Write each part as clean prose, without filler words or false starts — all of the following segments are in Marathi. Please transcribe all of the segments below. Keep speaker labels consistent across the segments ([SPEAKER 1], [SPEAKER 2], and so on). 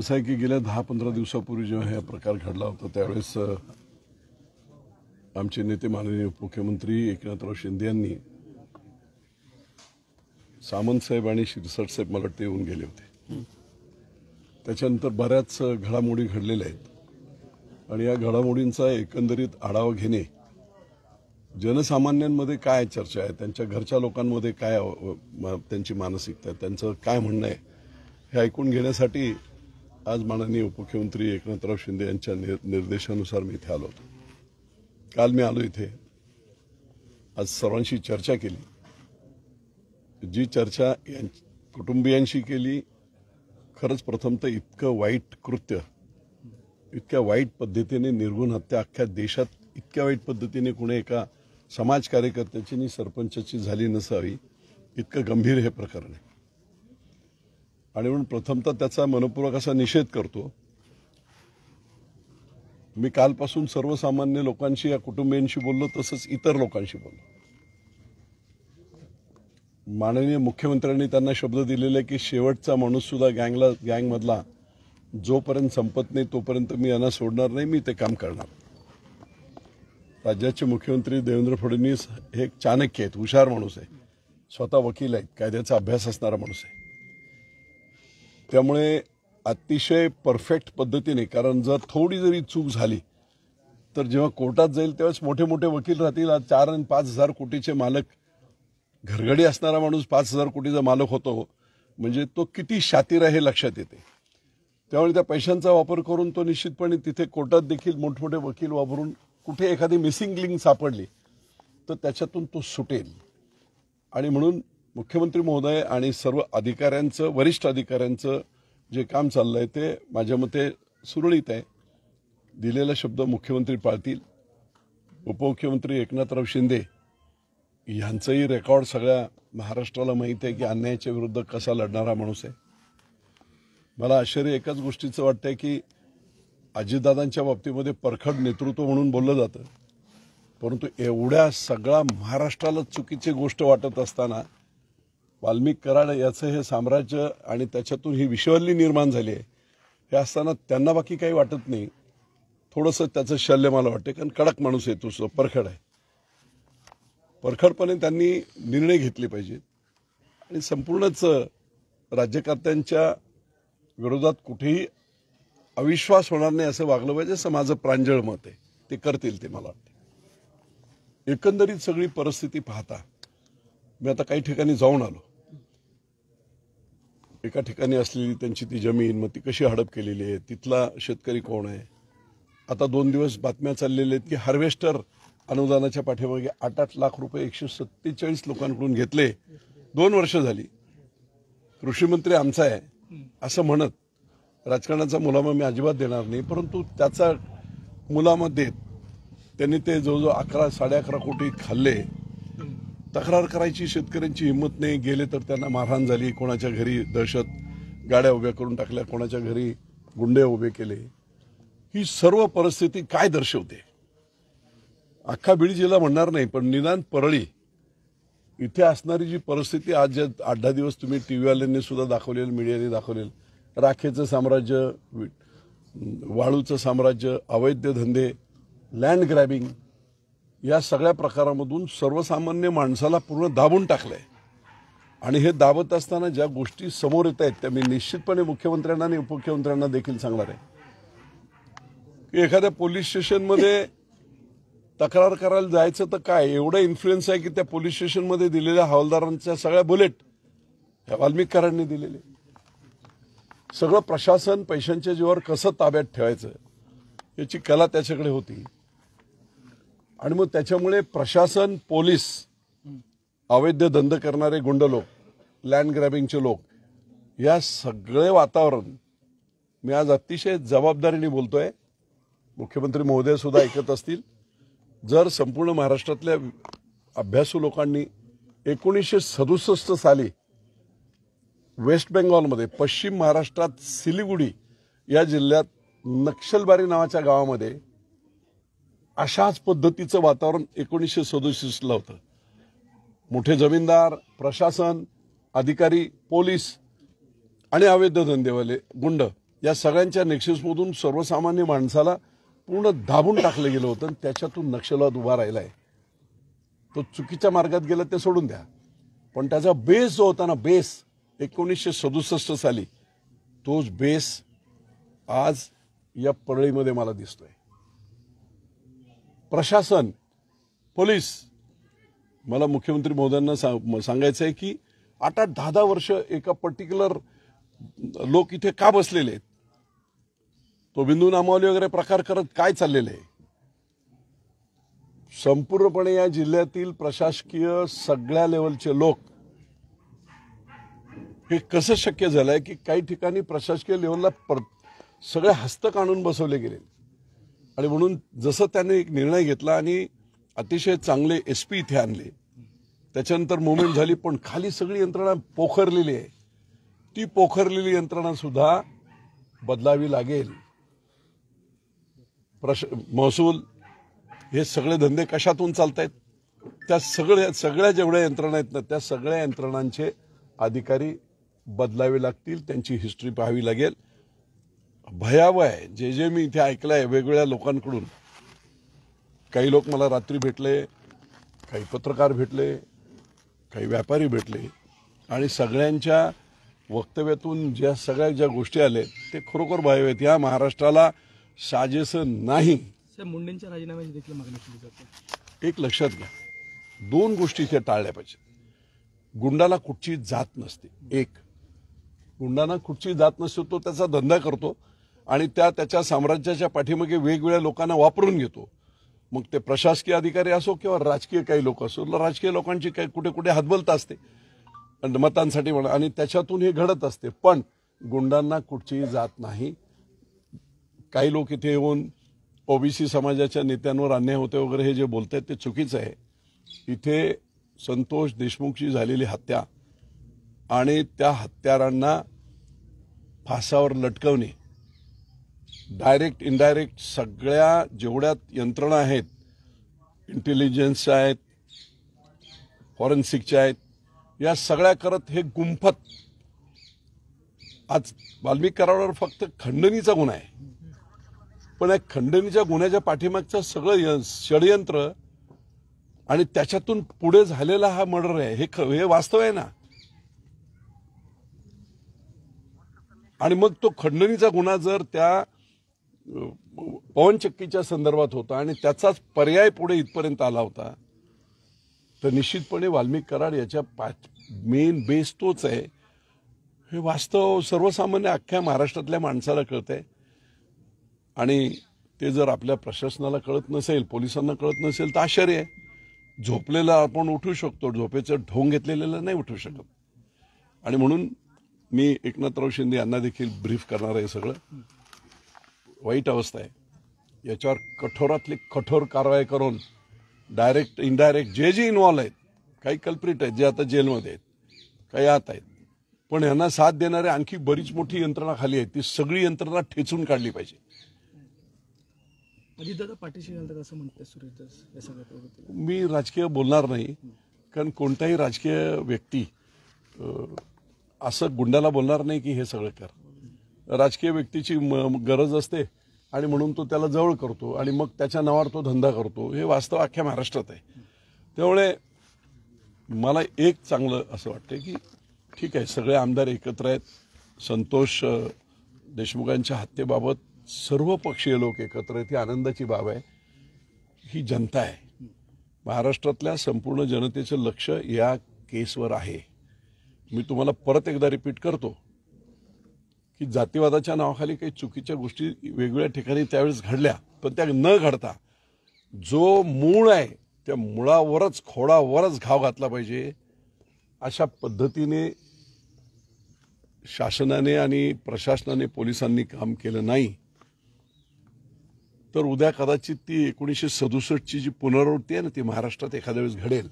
[SPEAKER 1] असं आहे की गेल्या 10-15 दिवसापूर्वी जेव्हा हा प्रकार घडला होता त्यावेळेस आमचे नेते माननीय उपमुख्यमंत्री एकनाथराव शिंदे यांनी सामंत साहेब आणि शिरसाट साहेब मला वाटते येऊन गेले होते। त्याच्यानंतर बऱ्याच घडामोडी घडलेल्या आहेत आणि या घडामोडींचा एकंदरीत आढावा घेणे, जनसामान्यांमध्ये काय चर्चा आहे, त्यांच्या घरच्या लोकांमध्ये काय त्यांची मानसिकता आहे, त्यांचं काय म्हणणं आहे हे ऐकून घेण्यासाठी आज माननीय उपमुख्यमंत्री एकनाथराव शिंदे यांच्या निर्देशानुसार मी इथे आलो होतो। काल मी आलो इथे, आज सर्वांशी चर्चा केली। जी चर्चा कुटुंबियांशी केली, खरंच प्रथमतः इतकं वाईट कृत्य, इतक्या वाईट पद्धतीने निर्गुण हत्या अख्ख्या देशात इतक्या वाईट पद्धतीने कुणी एका समाज कार्यकर्त्याची आणि सरपंचाची झाली नसावी, इतकं गंभीर हे प्रकरण आहे आणि म्हणून प्रथमतः त्याचा मनपूर्वक असा निषेध करतो। मी कालपासून सर्वसामान्य लोकांशी, या कुटुंबियांशी बोललो, तसंच इतर लोकांशी बोललो। माननीय मुख्यमंत्र्यांनी त्यांना शब्द दिलेला की शेवटचा माणूस सुद्धा गँगमधला जोपर्यंत संपत नाही तोपर्यंत मी यांना सोडणार नाही, मी ते काम करणार। राज्याचे मुख्यमंत्री देवेंद्र फडणवीस हे एक चाणक्य आहेत, हुशार माणूस आहे, स्वतः वकील आहेत, कायद्याचा अभ्यास असणारा माणूस आहे। त्यामुळे अतिशय परफेक्ट पद्धतीने, कारण जर थोडी जरी चूक झाली तर जेव्हा कोर्टात जाईल त्यावेळेस मोठे मोठे वकील राहतील। आज 4 आणि 5,000 कोटीचे मालक, घरगडी असणारा माणूस 5,000 कोटीचा मालक होतो म्हणजे तो किती शातीर आहे हे लक्षात येते। त्यामुळे त्या पैशांचा वापर करून तो निश्चितपणे तिथे कोर्टात देखील मोठमोठे वकील वापरून कुठे एखादी मिसिंग लिंक सापडली तर त्याच्यातून तो सुटेल। आणि म्हणून मुख्यमंत्री महोदय आणि सर्व अधिकाऱ्यांचं, वरिष्ठ अधिकाऱ्यांचं जे काम चाललंय ते माझ्या मते सुरळीत आहे। दिलेला शब्द मुख्यमंत्री पाळतील। उपमुख्यमंत्री एकनाथराव शिंदे यांचंही रेकॉर्ड सगळ्या महाराष्ट्राला माहिती आहे की अन्यायाच्या विरुद्ध कसा लढणारा माणूस आहे। मला आश्चर्य एकाच गोष्टीचं वाटतंय की अजितदादांच्या बाबतीमध्ये परखड नेतृत्व म्हणून बोललं जातं, परंतु एवढ्या सगळ्या महाराष्ट्राला चुकीची गोष्ट वाटत असताना वाल्मिक कराड याचं हे साम्राज्य आणि त्याच्यातून ही विश्ववल्ली निर्माण झाली आहे हे असताना त्यांना बाकी काही वाटत नाही। थोडंसं त्याचं शल्य मला वाटते, कारण कडक माणूस आहे तो, परखड आहे। परखडपणे त्यांनी निर्णय घेतले पाहिजेत आणि संपूर्णच राज्यकर्त्यांच्या विरोधात कुठेही अविश्वास होणार नाही असं वागलं पाहिजे, असं माझं प्रांजळ मत आहे। ते करतील, ते मला वाटते। एकंदरीत सगळी परिस्थिती पाहता मी आता काही ठिकाणी जाऊन आलो। एका ठिकाणी असलेली त्यांची ती जमीन, मग ती कशी हडप केलेली आहे, तिथला शेतकरी कोण आहे। आता 2 दिवस बातम्या चाललेल्या आहेत की हार्वेस्टर अनुदानाच्या पाठीमागे 8-8 लाख रुपये 147 लोकांकडून घेतले, 2 वर्ष झाली। कृषी मंत्री आमचा आहे असं म्हणत, राजकारणाचा मुलामा मी अजिबात देणार नाही, परंतु त्याचा मुलामा देत त्यांनी ते जवळजवळ 11-11.5 कोटी खाल्ले। तक्रार करायची शेतकऱ्यांची हिंमत नाही, गेले तर त्यांना मारहाण झाली, कोणाच्या घरी दहशत गाड्या उभ्या करून टाकल्या, कोणाच्या घरी गुंडे उभे केले। ही सर्व परिस्थिती काय दर्शवते? अख्खा बीड जिल्हा म्हणणार नाही, पण निदान परळी इथे असणारी जी परिस्थिती आज 8-10 दिवस तुम्ही टीव्हीवाल्यांनी सुद्धा दाखवलेलं, मीडियाने दाखवलेलं, राखेचं साम्राज्य, वाळूचं साम्राज्य, अवैध धंदे, लँड ग्रॅबिंग, या सगळ्या प्रकारामधून सर्वसामान्य माणसाला पूर्ण दाबून टाकलंय। आणि हे दाबत असताना ज्या गोष्टी समोर येत आहेत त्या मी निश्चितपणे मुख्यमंत्र्यांना आणि उपमुख्यमंत्र्यांना देखील सांगणार आहे की एखाद्या पोलीस स्टेशनमध्ये तक्रार करायला जायचं तर काय, एवढा इन्फ्लुएन्स आहे की त्या पोलीस स्टेशनमध्ये दिलेल्या हवालदारांच्या सगळ्या बुलेट ह्या वाल्मिक कराडने दिलेले। सगळं प्रशासन पैशांच्या जीवावर कसं ताब्यात ठेवायचं याची कला त्याच्याकडे होती। आणि मग त्याच्यामुळे प्रशासन, पोलीस, अवैध धंदे करणारे गुंड लोक, लँड ग्रॅबिंगचे लोक, या सगळे वातावरण मी आज अतिशय जबाबदारीने बोलतोय। मुख्यमंत्री महोदय सुद्धा ऐकत असतील। जर संपूर्ण महाराष्ट्रातल्या अभ्यासू लोकांनी 1967 साली वेस्ट बेंगॉलमध्ये, पश्चिम महाराष्ट्रात सिलिगुडी या जिल्ह्यात नक्षलबारी नावाच्या गावामध्ये अशाच पद्धतीचं वातावरण 1967ला होतं। मोठे जमीनदार, प्रशासन, अधिकारी, पोलीस आणि अवैध धंदेवाले, गुंड या सगळ्यांच्या नेक्ससमधून सर्वसामान्य माणसाला पूर्ण दाबून टाकलं गेलं होतं. त्याच्यातून नक्षलवाद उभा राहिलाय. तो चुकीच्या मार्गात गेला ते सोडून द्या, पण त्याचा बेस जो होता ना, बेस 1967 साली, तोच बेस आज या परळीमध्ये मला दिसतोय. प्रशासन, पोलीस, मला मुख्यमंत्री महोदयांना सांगायचं आहे की 8-10 वर्ष एका पर्टिक्युलर लोक इथे का बसलेले आहेत, तो बिंदू नामावली वगैरे प्रकार करत काय चाललेले आहे. संपूर्णपणे या जिल्ह्यातील प्रशासकीय सगळ्या लेवलचे लोक, हे कसं शक्य झालंय की काही ठिकाणी प्रशासकीय लेवलला सगळे हस्तक आणून बसवले गेले. आणि म्हणून जसं त्याने एक निर्णय घेतला आणि अतिशय चांगले SP इथे आणले, त्याच्यानंतर मुवमेंट झाली, पण खाली सगळी यंत्रणा पोखरलेली आहे. ती पोखरलेली यंत्रणा सुद्धा बदलावी लागेल. महसूल, हे सगळे धंदे कशातून चालतायत, त्या सगळ्या जेवढ्या यंत्रणा आहेत ना, त्या सगळ्या यंत्रणांचे अधिकारी बदलावे लागतील. त्यांची हिस्ट्री पाहावी लागेल. भयावह आहे. जे मी इथे ऐकलंय वेगवेगळ्या लोकांकडून, काही लोक मला रात्री भेटले, काही पत्रकार भेटले, काही व्यापारी भेटले, आणि सगळ्यांच्या वक्तव्यातून ज्या गोष्टी आल्या ते खरोखर भयावह आहेत. या महाराष्ट्राला साजेसं नाही.
[SPEAKER 2] मुंडेंच्या राजीनाम्याची देखील मागणी केली जाते.
[SPEAKER 1] एक लक्षात घ्या, 2 गोष्टी इथे टाळल्या पाहिजेत. गुंडाला कुठची जात नसते. एक, गुंडांना कुठची जात नसते, तो त्याचा धंदा करतो आणि त्याच्या साम्राज्याच्या पाठीमागे वेगवेगळ्या लोकांना वापरून घेतो. मग ते प्रशासकीय अधिकारी असो किंवा राजकीय काही लोक असो, राजकीय लोकांची काही कुठे कुठे हातबलता असते मतांसाठी म्हणा, आणि त्याच्यातून हे घडत असते. पण गुंडांना कुठचीही जात नाही. काही लोक इथे येऊन OBC समाजाच्या नेत्यांवर अन्याय होते वगैरे हे जे बोलतायत ते चुकीचं आहे. इथे संतोष देशमुखची झालेली हत्या आणि त्या हत्यारांना फासावर लटकवणे, डायरेक्ट इनडायरेक्ट सगळ्या जेवढ्या यंत्रणा आहेत, इंटेलिजन्सच्या आहेत, फॉरेन्सिकच्या आहेत, या सगळ्या करत हे गुंफत, आज वाल्मिक करारावर फक्त खंडणीचा गुन्हा आहे, पण या खंडणीच्या गुन्ह्याच्या पाठीमागचं सगळं षडयंत्र आणि त्याच्यातून पुढे झालेला हा मर्डर आहे, हे वास्तव आहे ना. आणि मग तो खंडणीचा गुन्हा जर त्या पवनचक्कीच्या संदर्भात होता आणि त्याचाच पर्याय पुढे इथपर्यंत आला होता, तर निश्चितपणे वाल्मिक कराड याच्या मेन बेस तोच आहे. हे वास्तव सर्वसामान्य अख्ख्या महाराष्ट्रातल्या माणसाला कळतंय. आणि ते जर आपल्या प्रशासनाला कळत नसेल, पोलिसांना कळत नसेल, तर आश्चर्य आहे. झोपलेला आपण उठू शकतो, झोपेचं ढोंग घेतलेलं नाही उठू शकत. आणि म्हणून मी एकनाथराव शिंदे यांना देखील ब्रीफ करणार आहे. सगळं वाईट अवस्था आहे. याच्यावर कठोरातली कठोर कारवाई करून डायरेक्ट इनडायरेक्ट जे इन्व्हॉल्व आहेत, काही कल्प्रिट आहेत जे आता जेलमध्ये आहेत, काही आत आहेत, पण यांना साथ देणारे आणखी बरीच मोठी यंत्रणा खाली आहे. ती सगळी यंत्रणा ठेचून काढली पाहिजे.
[SPEAKER 2] अजितदादा पाठीशी घालतात असं म्हणते सुरेश या सगळ्या.
[SPEAKER 1] मी राजकीय बोलणार नाही, कारण कोणताही राजकीय व्यक्ती असं गुंडाला बोलणार नाही की हे सगळं कर. राजकीय व्यक्तीची गरज असते आणि म्हणून तो त्याला जवळ करतो आणि मग त्याच्या नावावर तो धंदा करतो. हे वास्तव अख्ख्या महाराष्ट्रात आहे. त्यामुळे मला एक चांगलं असं वाटतं की ठीक आहे, सगळे आमदार एकत्र आहेत. संतोष देशमुखांच्या हत्येबाबत सर्व पक्षीय लोक एकत्र आहेत, ही आनंदाची बाब आहे. ही जनता आहे, महाराष्ट्रातल्या संपूर्ण जनतेचं लक्ष या केसवर आहे. मी तुम्हाला परत एकदा रिपीट करतो की जातीवादाच्या नावाखाली काही चुकीच्या गोष्टी वेगवेगळ्या ठिकाणी त्यावेळेस घडल्या, पण त्या न घडता जो मूळ आहे त्या मुळावरच, खोडावरच घाव घातला पाहिजे. अशा पद्धतीने शासनाने आणि प्रशासनाने, पोलिसांनी काम केलं नाही तर उद्या कदाचित ती 1967ची जी पुनरावृत्ती आहे ना, ती महाराष्ट्रात एखाद्या वेळेस घडेल.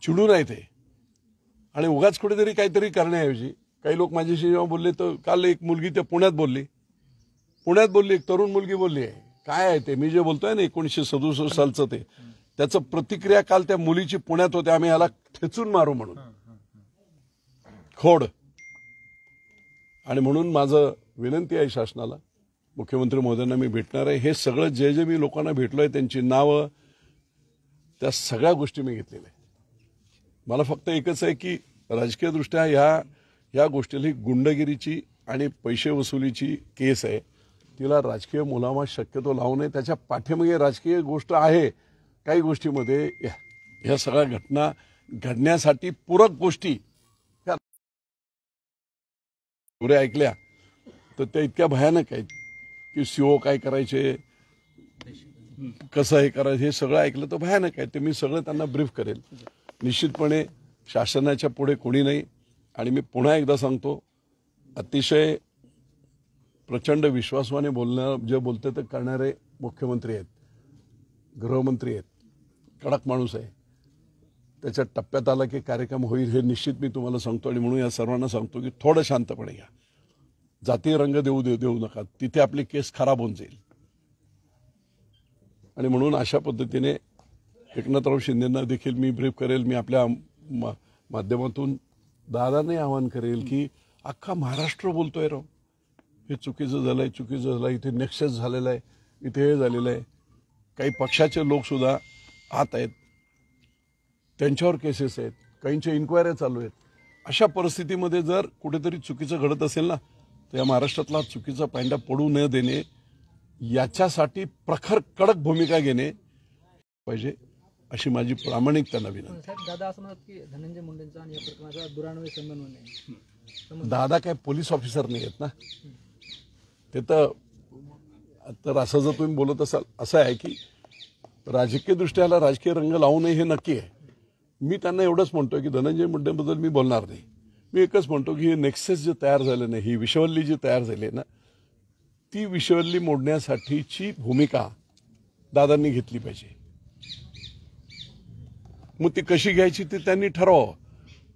[SPEAKER 1] चिडू नाही ते. आणि उगाच कुठेतरी काहीतरी करण्याऐवजी काही लोक माझ्याशी जेव्हा बोलले, तर काल एक मुलगी त्या पुण्यात बोलली, एक तरुण मुलगी बोलली आहे. काय आहे ते मी जे बोलतोय ना 1967 सालचं, त्याचं प्रतिक्रिया काल त्या मुलीची पुण्यात होते, आम्ही याला ठेचून मारू म्हणून. खोड आणि म्हणून माझं विनंती आहे शासनाला, मुख्यमंत्री महोदयांना मी भेटणार आहे. हे सगळं जे जे मी लोकांना भेटलोय त्यांची नावं, त्या सगळ्या गोष्टी मी घेतलेल्या आहेत. मला फक्त एकच आहे की राजकीयदृष्ट्या ह्या गोष्टीला ही गुंडगिरीची आणि पैसे वसुलीची केस आहे. तिला राजकीय मुलामा शक्यतो लावू नये. त्याच्या पाठीमागे राजकीय गोष्ट आहे. काही गोष्टीमध्ये ह्या सगळ्या घटना घडण्यासाठी पूरक गोष्टी ह्या पुरे ऐकल्या तर त्या इतक्या भयानक आहेत की सीओ काय करायचे, कसं हे करायचं, हे सगळं ऐकलं तर भयानक आहे. ते मी सगळं त्यांना ब्रीफ करेल. निश्चितपणे शासनाच्या पुढे कोणी नाही. आणि मी पुन्हा एकदा सांगतो, अतिशय प्रचंड विश्वासाने जे बोलते ते करणारे मुख्यमंत्री आहेत, गृहमंत्री आहेत, कडक माणूस आहे. त्याच्या टप्प्यात आला की कार्यक्रम होईल हे निश्चित मी तुम्हाला सांगतो. आणि म्हणून या सर्वांना सांगतो की थोडं शांतपणे घ्या. जातीय रंग देऊ नका. तिथे आपली केस खराब होऊन जाईल. आणि म्हणून अशा पद्धतीने एकनाथराव शिंदेंना देखील मी ब्रीफ करेल. मी आपल्या माध्यमातून दादांनी आवाहन करेल की अख्खा महाराष्ट्र बोलतोय राव, हे चुकीचं झालंय, चुकीचं झालंय, इथे नेक्सेस झालेलं आहे, इथे हे झालेलं आहे. काही पक्षाचे लोकसुद्धा आत आहेत, त्यांच्यावर केसेस आहेत, काहींच्या इन्क्वायऱ्या चालू आहेत. अशा परिस्थितीमध्ये जर कुठेतरी चुकीचं घडत असेल ना, तर या महाराष्ट्रातला चुकीचा पांडा पडू न देणे, याच्यासाठी प्रखर कडक भूमिका घेणे पाहिजे, अशी माझी प्रामाणिक त्यांना विनंती.
[SPEAKER 2] साहेब, दादा असं म्हणतात की धनंजय मुंडेंचा आणि या प्रकरणाचा दुरान्वयी संबंध नाही.
[SPEAKER 1] दादा काय पोलीस ऑफिसर नाही आहेत ना. ते तर असं जर तुम्ही बोलत असाल, असं आहे की राजकीय दृष्ट्याला राजकीय रंग लावू नये हे नक्की आहे. मी त्यांना एवढंच म्हणतो की धनंजय मुंडेबद्दल मी बोलणार नाही. मी एकच म्हणतो की हे नेक्सेस जे तयार झालं नाही, ही विषवल्ली जी तयार झाली ना, ती विषवल्ली मोडण्यासाठीची भूमिका दादांनी घेतली पाहिजे. मग ती कशी घ्यायची ते त्यांनी ठरवावं.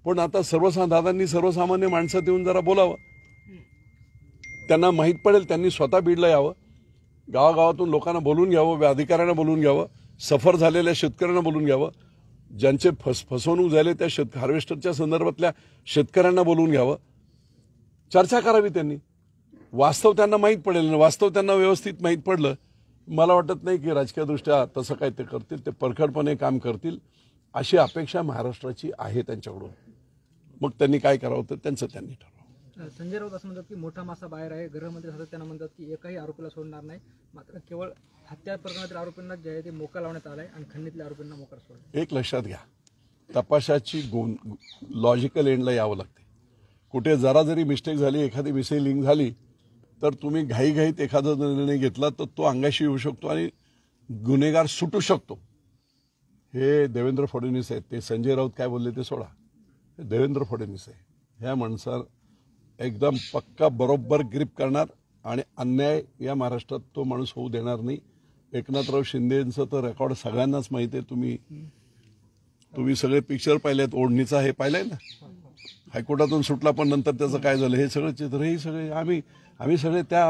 [SPEAKER 1] पण आता दादांनी सर्वसामान्य माणसात येऊन जरा बोलावं. त्यांना माहीत पडेल. त्यांनी स्वतः बीडला यावं, गावागावातून लोकांना बोलून घ्यावं, अधिकाऱ्यांना बोलून घ्यावं, सफर झालेल्या शेतकऱ्यांना बोलून घ्यावं, ज्यांचे फसवणूक झाले त्या हार्वेस्टरच्या संदर्भातल्या शेतकऱ्यांना बोलून घ्यावं, चर्चा करावी त्यांनी. वास्तव त्यांना माहीत पडेल. वास्तव त्यांना व्यवस्थित माहीत पडलं, मला वाटत नाही की राजकीयदृष्ट्या तसं काय ते करतील. ते परखडपणे काम करतील अशी अपेक्षा महाराष्ट्राची आहे त्यांच्याकडून. मग त्यांनी काय करावं तर त्यांचं त्यांनी ठरवावं.
[SPEAKER 2] संजय राऊत असं म्हणतात की मोठा मासा बाहेर आहे. गृहमंत्री सातत्यानं म्हणतात की एकाही आरोपीला सोडणार नाही. मात्र केवळ हत्या प्रकरणातील आरोपींना जे आहे ते मोका लावण्यात आलाय आणि खंडणीतल्या आरोपींना मोकार सोडला.
[SPEAKER 1] एक लक्षात घ्या, तपासाची लॉजिकल एंडला यावं लागते. कुठे जरा जरी मिस्टेक झाली, एखादी मिसलिंग झाली, तर तुम्ही घाईघाईत एखादा निर्णय घेतला तर तो अंगाशी येऊ शकतो आणि गुन्हेगार सुटू शकतो. हे देवेंद्र फडणवीस आहेत. ते संजय राऊत काय बोलले ते सोडा. हे देवेंद्र फडणवीस आहे. ह्या माणसाला एकदम पक्का बरोबर ग्रिप करणार आणि अन्याय या महाराष्ट्रात तो माणूस होऊ देणार नाही. एकनाथराव शिंदेचं तर रेकॉर्ड सगळ्यांनाच माहिती आहे. तुम्ही सगळे पिक्चर पाहिलेत. ओढणीचा हे पाहिलंय ना, हायकोर्टातून सुटला पण नंतर त्याचं काय झालं, हे सगळं चित्र, हे सगळे आम्ही सगळे त्या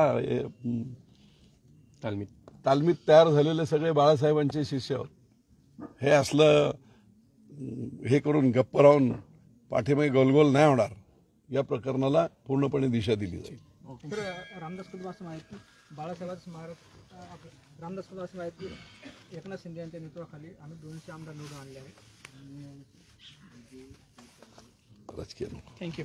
[SPEAKER 1] तालमीत तयार झालेले सगळे बाळासाहेबांचे शिष्य आहोत. हे असलं हे करून गप्प राहून पाठीमागे गोलगोल नाही होणार. या प्रकरणाला पूर्णपणे दिशा दिली जाईल.
[SPEAKER 2] तर रामदास कदम असं माहिती की बाळासाहेबांचं स्मारक, रामदास कदम असं माहिती की एकनाथ शिंदे यांच्या नेतृत्वाखाली आम्ही 200 आमदार निवडून आणले आहेत.
[SPEAKER 1] राजकीय नको.
[SPEAKER 2] थँक्यू.